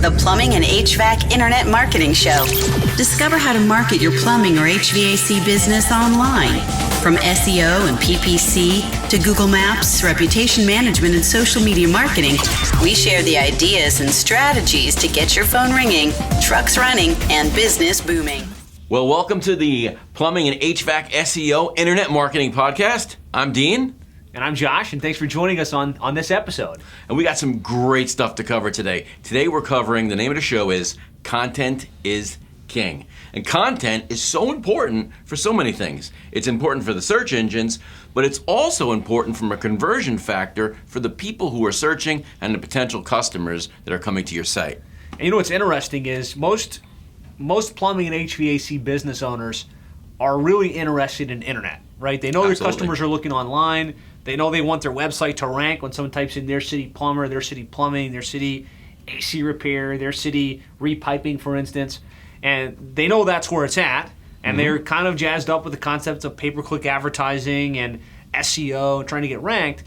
the Plumbing and HVAC Internet Marketing Show. Discover how to market your plumbing or HVAC business online. From SEO and PPC to Google Maps, reputation management, and social media marketing, we share the ideas and strategies to get your phone ringing, trucks running, and business booming. Well, welcome to the Plumbing and HVAC SEO Internet Marketing Podcast. I'm Dean. And I'm Josh, and thanks for joining us on this episode. And we got some great stuff to cover today. Today we're covering, the name of the show is Content is King. And content is so important for so many things. It's important for the search engines, but it's also important from a conversion factor for the people who are searching and the potential customers that are coming to your site. And you know what's interesting is most plumbing and HVAC business owners are really interested in internet, right? They know Absolutely. Their customers are looking online. They know they want their website to rank when someone types in their city plumber, their city plumbing, their city AC repair, their city repiping, for instance. And they know that's where it's at. And they're kind of jazzed up with the concepts of pay-per-click advertising and SEO and trying to get ranked.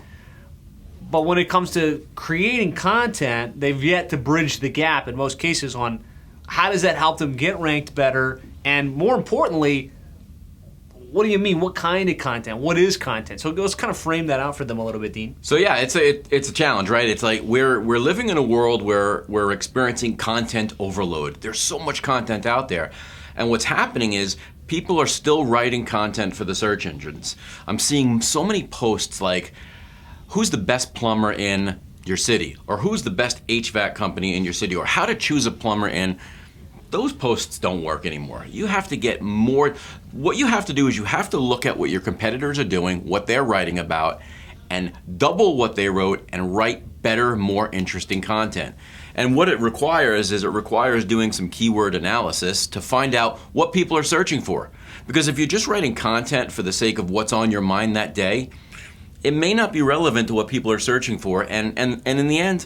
But when it comes to creating content, they've yet to bridge the gap in most cases on how does that help them get ranked better, and more importantly, what do you mean? What kind of content? What is content? So let's kind of frame that out for them a little bit, Dean. So yeah, it's a challenge, right? It's like we're living in a world where we're experiencing content overload. There's so much content out there. And what's happening is people are still writing content for the search engines. I'm seeing so many posts like, who's the best plumber in your city? Or who's the best HVAC company in your city? Or how to choose a plumber in. Those posts don't work anymore. You have to get more. What you have to do is you have to look at what your competitors are doing, what they're writing about, and double what they wrote and write better, more interesting content. And what it requires is doing some keyword analysis to find out what people are searching for. Because if you're just writing content for the sake of what's on your mind that day, it may not be relevant to what people are searching for. And in the end,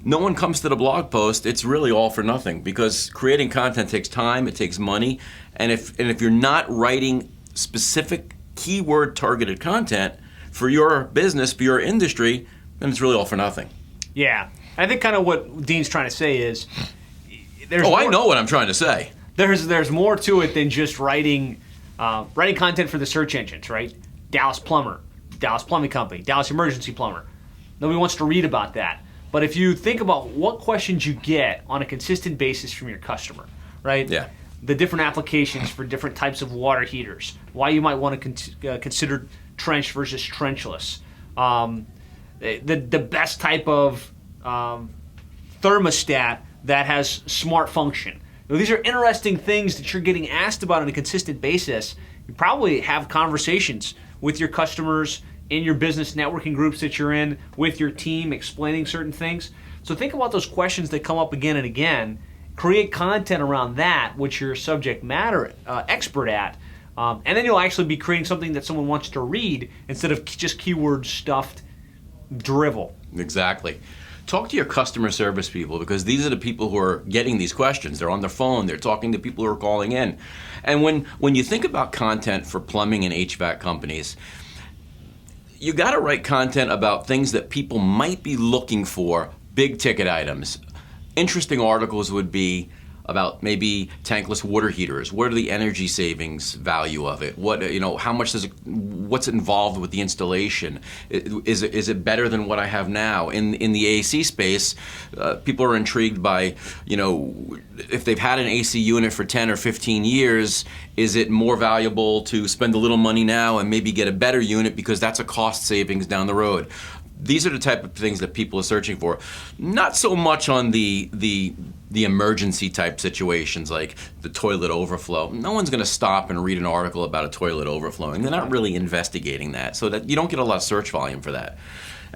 no one comes to the blog post. It's really all for nothing, because creating content takes time, it takes money, and if you're not writing specific keyword targeted content for your business, for your industry, then it's really all for nothing. Yeah, I think kind of what Dean's trying to say is I know what I'm trying to say. There's more to it than just writing content for the search engines, right? Dallas Plumber, Dallas Plumbing Company, Dallas Emergency Plumber. Nobody wants to read about that. But if you think about what questions you get on a consistent basis from your customer, right? Yeah. The different applications for different types of water heaters, why you might want to consider trench versus trenchless, the best type of thermostat that has smart function. Now, these are interesting things that you're getting asked about on a consistent basis. You probably have conversations with your customers in your business networking groups that you're in, with your team, explaining certain things. So think about those questions that come up again and again. Create content around that, which you're a subject matter expert at, and then you'll actually be creating something that someone wants to read instead of just keyword-stuffed drivel. Exactly. Talk to your customer service people, because these are the people who are getting these questions. They're on their phone. They're talking to people who are calling in. And when you think about content for plumbing and HVAC companies, you got to write content about things that people might be looking for, big ticket items. Interesting articles would be about maybe tankless water heaters. What are the energy savings value of it? How much what's involved with the installation? Is it better than what I have now? In the AC space, people are intrigued by, if they've had an AC unit for 10 or 15 years, is it more valuable to spend a little money now and maybe get a better unit because that's a cost savings down the road? These are the type of things that people are searching for. Not so much on the emergency type situations like the toilet overflow. No one's going to stop and read an article about a toilet overflowing. They're not really investigating that, so that you don't get a lot of search volume for that.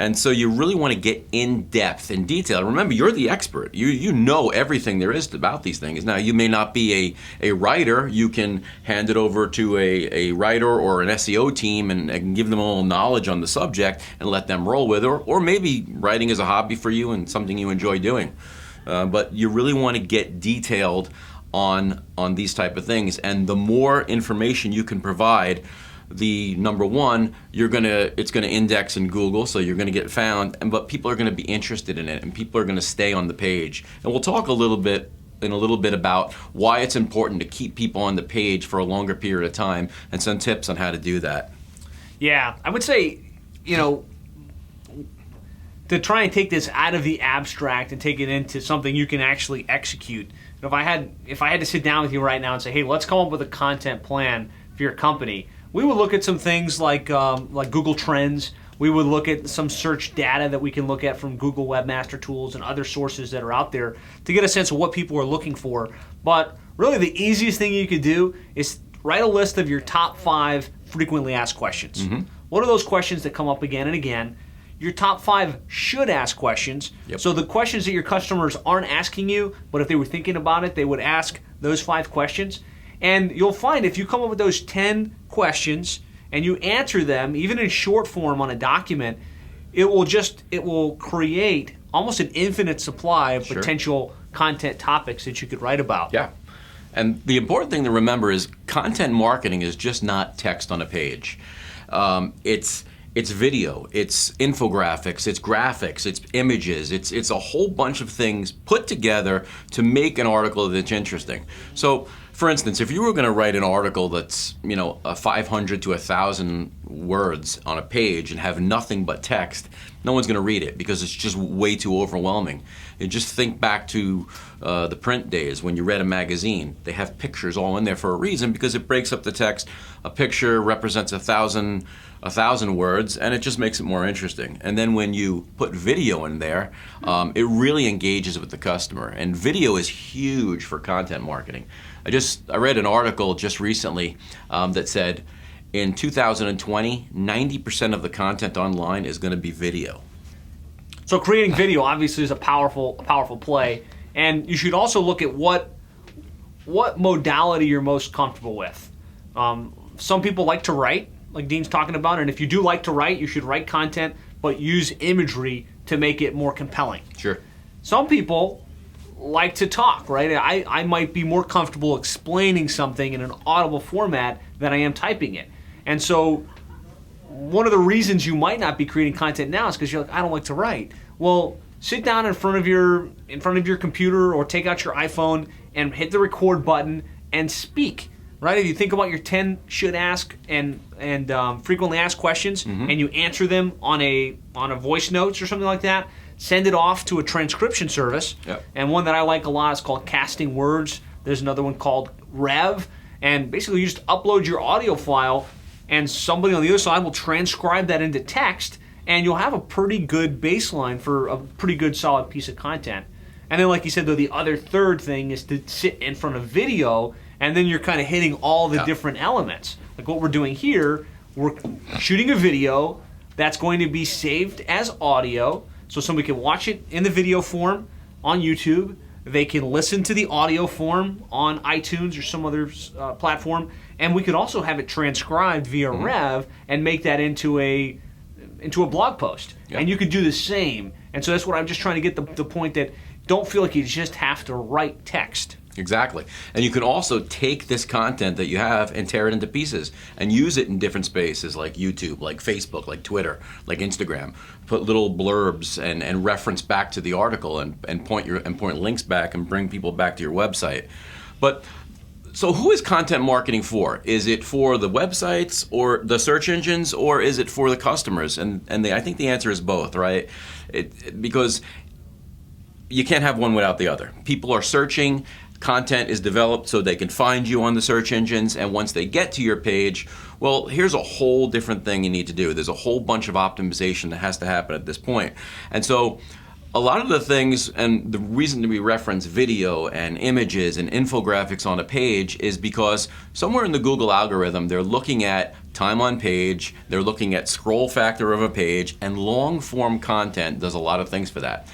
And so you really want to get in depth, in detail. Remember, you're the expert. You know everything there is about these things. Now, you may not be a writer. You can hand it over to a writer or an SEO team and give them a little knowledge on the subject and let them roll with it. Or maybe writing is a hobby for you and something you enjoy doing. But you really want to get detailed on these type of things. And the more information you can provide, the number one, it's gonna index in Google, so you're gonna get found, but people are gonna be interested in it, and people are gonna stay on the page. And we'll talk a little bit about why it's important to keep people on the page for a longer period of time, and some tips on how to do that. Yeah, I would say, to try and take this out of the abstract and take it into something you can actually execute. If I had to sit down with you right now and say, hey, let's come up with a content plan for your company, we would look at some things like Google Trends. We would look at some search data that we can look at from Google Webmaster Tools and other sources that are out there to get a sense of what people are looking for. But really the easiest thing you could do is write a list of your top 5 frequently asked questions. Mm-hmm. What are those questions that come up again and again? Your top 5 should ask questions. Yep. So the questions that your customers aren't asking you, but if they were thinking about it, they would ask those 5 questions. And you'll find if you come up with those 10 questions and you answer them, even in short form on a document, it will create almost an infinite supply of potential content topics that you could write about. Yeah. And the important thing to remember is content marketing is just not text on a page. It's video, it's infographics, it's graphics, it's images, it's a whole bunch of things put together to make an article that's interesting. So, for instance, if you were going to write an article that's 500 to 1,000 words on a page and have nothing but text, no one's going to read it because it's just way too overwhelming. And just think back to the print days when you read a magazine. They have pictures all in there for a reason because it breaks up the text. A picture represents 1,000 words, and it just makes it more interesting. And then when you put video in there, it really engages with the customer. And video is huge for content marketing. I read an article just recently that said in 2020, 90% of the content online is going to be video. So creating video obviously is a powerful play, and you should also look at what modality you're most comfortable with. Some people like to write, like Dean's talking about, and if you do like to write, you should write content, but use imagery to make it more compelling. Sure. Some people like to talk, right? I might be more comfortable explaining something in an audible format than I am typing it. And so one of the reasons you might not be creating content now is because you're like, I don't like to write. Well, sit down in front of your computer or take out your iPhone and hit the record button and speak. Right? If you think about your 10 should ask and frequently asked questions, mm-hmm. and you answer them on a voice notes or something like that, send it off to a transcription service. Yep. And one that I like a lot is called Casting Words. There's another one called Rev. And basically you just upload your audio file and somebody on the other side will transcribe that into text, and you'll have a pretty good baseline for a pretty good solid piece of content. And then like you said, though, the other third thing is to sit in front of video, and then you're kind of hitting all the different elements. Like what we're doing here, we're shooting a video that's going to be saved as audio, so somebody can watch it in the video form on YouTube. They can listen to the audio form on iTunes or some other platform, and we could also have it transcribed via mm-hmm. Rev and make that into a blog post. Yep. And you could do the same. And so that's what I'm just trying to get the point that don't feel like you just have to write text. Exactly. And you can also take this content that you have and tear it into pieces and use it in different spaces like YouTube, like Facebook, like Twitter, like Instagram. Put little blurbs and reference back to the article and point links back and bring people back to your website. But so who is content marketing for? Is it for the websites or the search engines, or is it for the customers? And I think the answer is both, right? Because you can't have one without the other. People are searching. Content is developed so they can find you on the search engines, and once they get to your page, well, here's a whole different thing you need to do. There's a whole bunch of optimization that has to happen at this point. And so a lot of the things, and the reason we reference video and images and infographics on a page is because somewhere in the Google algorithm, they're looking at time on page, they're looking at scroll factor of a page, and long form content does a lot of things for that.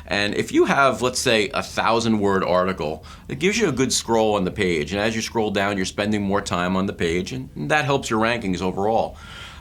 And if you have, let's say, 1,000-word article, it gives you a good scroll on the page. And as you scroll down, you're spending more time on the page, and that helps your rankings overall.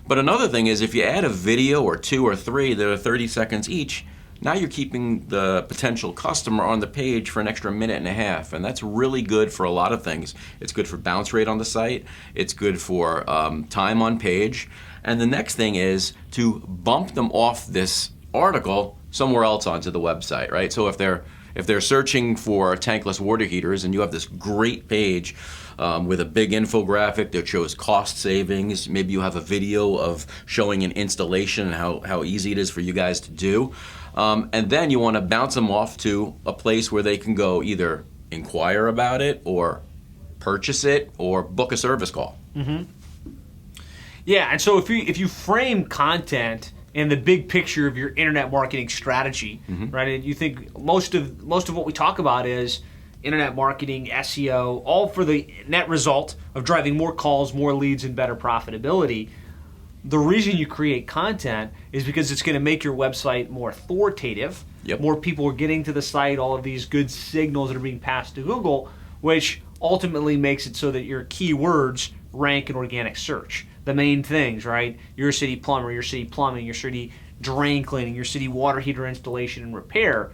But another thing is if you add a video or 2 or 3 that are 30 seconds each, now you're keeping the potential customer on the page for an extra minute and a half, and that's really good for a lot of things. It's good for bounce rate on the site. It's good for time on page. And the next thing is to bump them off this article somewhere else onto the website, right? So if they're searching for tankless water heaters and you have this great page with a big infographic that shows cost savings, maybe you have a video of showing an installation and how easy it is for you guys to do, and then you want to bounce them off to a place where they can go either inquire about it or purchase it or book a service call. Mm-hmm. Yeah, and so if you frame content in the big picture of your internet marketing strategy, right? And you think most of what we talk about is internet marketing, SEO, all for the net result of driving more calls, more leads, and better profitability. The reason you create content is because it's going to make your website more authoritative. Yep. More people are getting to the site, all of these good signals that are being passed to Google, which ultimately makes it so that your keywords rank in organic search. The main things, right? Your city plumber, your city plumbing, your city drain cleaning, your city water heater installation and repair.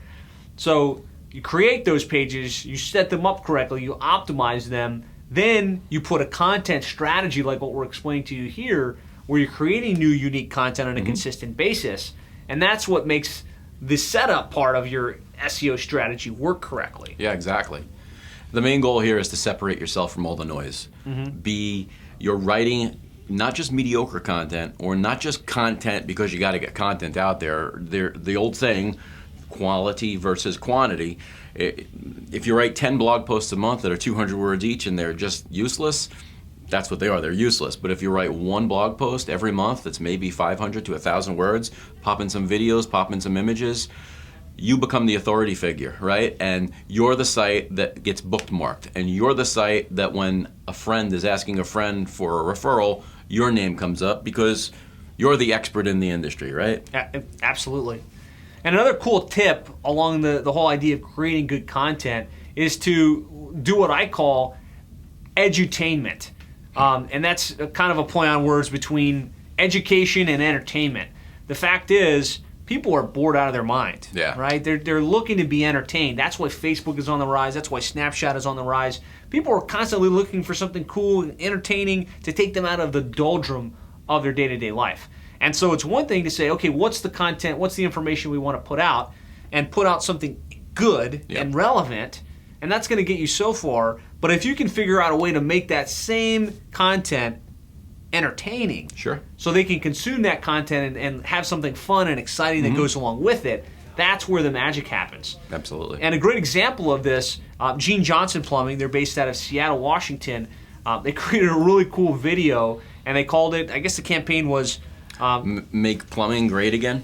So you create those pages, you set them up correctly, you optimize them, then you put a content strategy like what we're explaining to you here, where you're creating new unique content on a consistent basis. And that's what makes the setup part of your SEO strategy work correctly. Yeah, exactly. The main goal here is to separate yourself from all the noise. You're writing not just mediocre content or not just content because you got to get content out there. The old saying, quality versus quantity. If you write 10 blog posts a month that are 200 words each and they're just useless, that's what they are. They're useless. But if you write one blog post every month that's maybe 500 to 1,000 words, pop in some videos, pop in some images, you become the authority figure, right? And you're the site that gets bookmarked. And you're the site that when a friend is asking a friend for a referral, your name comes up because you're the expert in the industry, right? Absolutely. And another cool tip along the whole idea of creating good content is to do what I call edutainment. And that's kind of a play on words between education and entertainment. The fact is, people are bored out of their mind, right? They're looking to be entertained. That's why Facebook is on the rise. That's why Snapchat is on the rise. People are constantly looking for something cool and entertaining to take them out of the doldrum of their day-to-day life. And so it's one thing to say, okay, what's the content, what's the information we want to put out, and put out something good and relevant, and that's going to get you so far. But if you can figure out a way to make that same content entertaining, so they can consume that content and have something fun and exciting that goes along with it, that's where the magic happens. Absolutely. And a great example of this, Gene Johnson Plumbing, they're based out of Seattle, Washington. They created a really cool video, and they called it, I guess the campaign was Make Plumbing Great Again.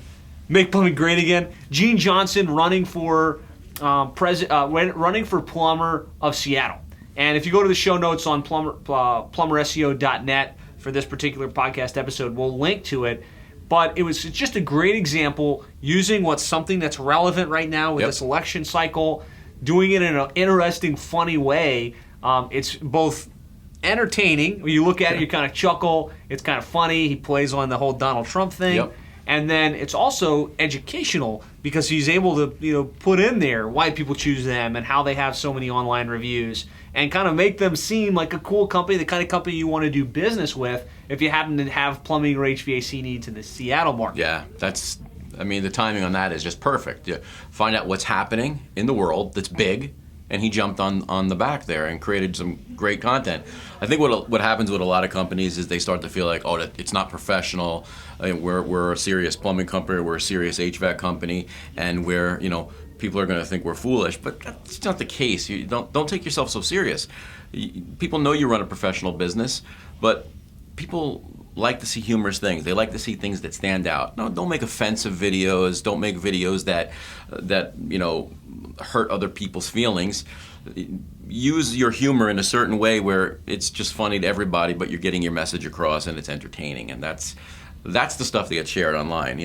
Make Plumbing Great Again. Gene Johnson running for running for plumber of Seattle. And if you go to the show notes on plumberseo.net for this particular podcast episode, we'll link to it. But it's just a great example using something that's relevant right now with this election cycle, doing it in an interesting, funny way. It's both entertaining. When you look at it, you kind of chuckle. It's kind of funny. He plays on the whole Donald Trump thing. And then it's also educational because he's able to put in there why people choose them and how they have so many online reviews and kind of make them seem like a cool company, the kind of company you want to do business with if you happen to have plumbing or HVAC needs in the Seattle market. Yeah, the timing on that is just perfect. You find out what's happening in the world that's big, and he jumped on the back there and created some great content. I think what happens with a lot of companies is they start to feel like, oh, it's not professional. We're a serious plumbing company, we're a serious HVAC company, and people are going to think we're foolish. But that's not the case. You don't take yourself so serious. People know you run a professional business, but people like to see humorous things. They like to see things that stand out. No, don't make offensive videos. Don't make videos that hurt other people's feelings. Use your humor in a certain way where it's just funny to everybody, but you're getting your message across and it's entertaining. And that's that's the stuff that gets shared online.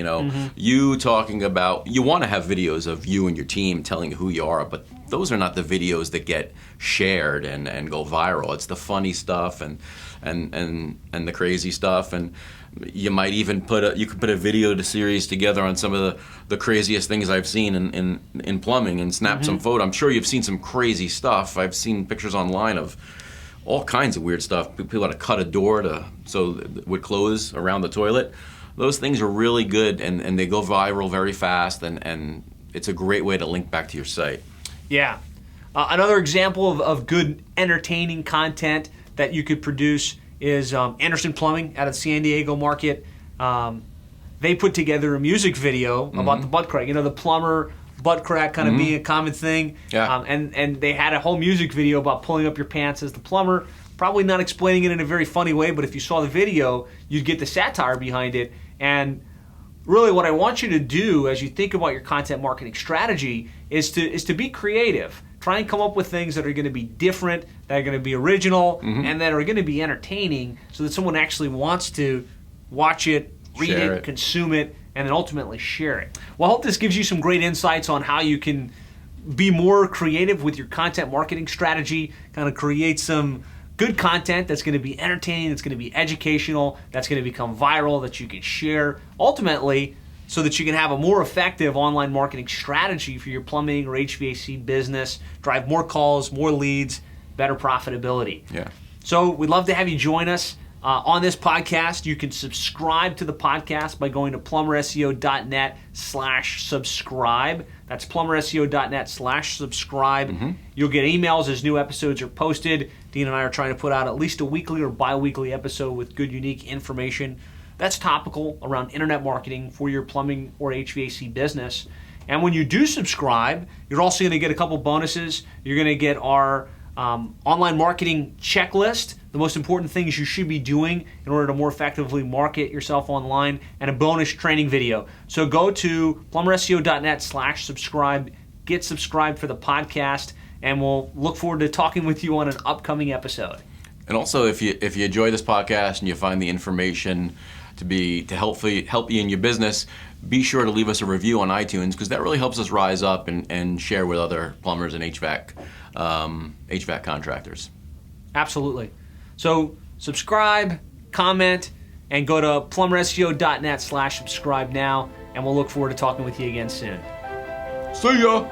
You talking about, you want to have videos of you and your team telling who you are, but those are not the videos that get shared and go viral. It's the funny stuff and the crazy stuff, and you might even put a video series together on some of the craziest things I've seen in plumbing and snap some photo. I'm sure you've seen some crazy stuff. I've seen pictures online of all kinds of weird stuff. People had to cut a door so it would close around the toilet. Those things are really good, and they go viral very fast, and it's a great way to link back to your site. Yeah. Another example of good entertaining content that you could produce is Anderson Plumbing out of the San Diego market. They put together a music video about the butt crack. The plumber butt crack kind of being a common thing. Yeah. And they had a whole music video about pulling up your pants as the plumber. Probably not explaining it in a very funny way, but if you saw the video, you'd get the satire behind it. And really what I want you to do as you think about your content marketing strategy is to be creative. Try and come up with things that are going to be different, that are going to be original, and that are going to be entertaining so that someone actually wants to watch it, read it, consume it, and then ultimately share it. Well, I hope this gives you some great insights on how you can be more creative with your content marketing strategy, kind of create some good content that's going to be entertaining, that's going to be educational, that's going to become viral, that you can share, ultimately, so that you can have a more effective online marketing strategy for your plumbing or HVAC business, drive more calls, more leads, better profitability. Yeah. So we'd love to have you join us on this podcast. You can subscribe to the podcast by going to plumberseo.net/subscribe. That's plumberseo.net/subscribe. You'll get emails as new episodes are posted. Dean and I are trying to put out at least a weekly or bi-weekly episode with good, unique information that's topical around internet marketing for your plumbing or HVAC business. And when you do subscribe, you're also going to get a couple bonuses. You're going to get our online marketing checklist, the most important things you should be doing in order to more effectively market yourself online, and a bonus training video. So go to plumberseo.net/subscribe, get subscribed for the podcast, and we'll look forward to talking with you on an upcoming episode. And also, if you enjoy this podcast and you find the information to help you in your business, be sure to leave us a review on iTunes, because that really helps us rise up and share with other plumbers and HVAC contractors. Absolutely. So subscribe, comment, and go to plumberseo.net/subscribe now, and we'll look forward to talking with you again soon. See ya!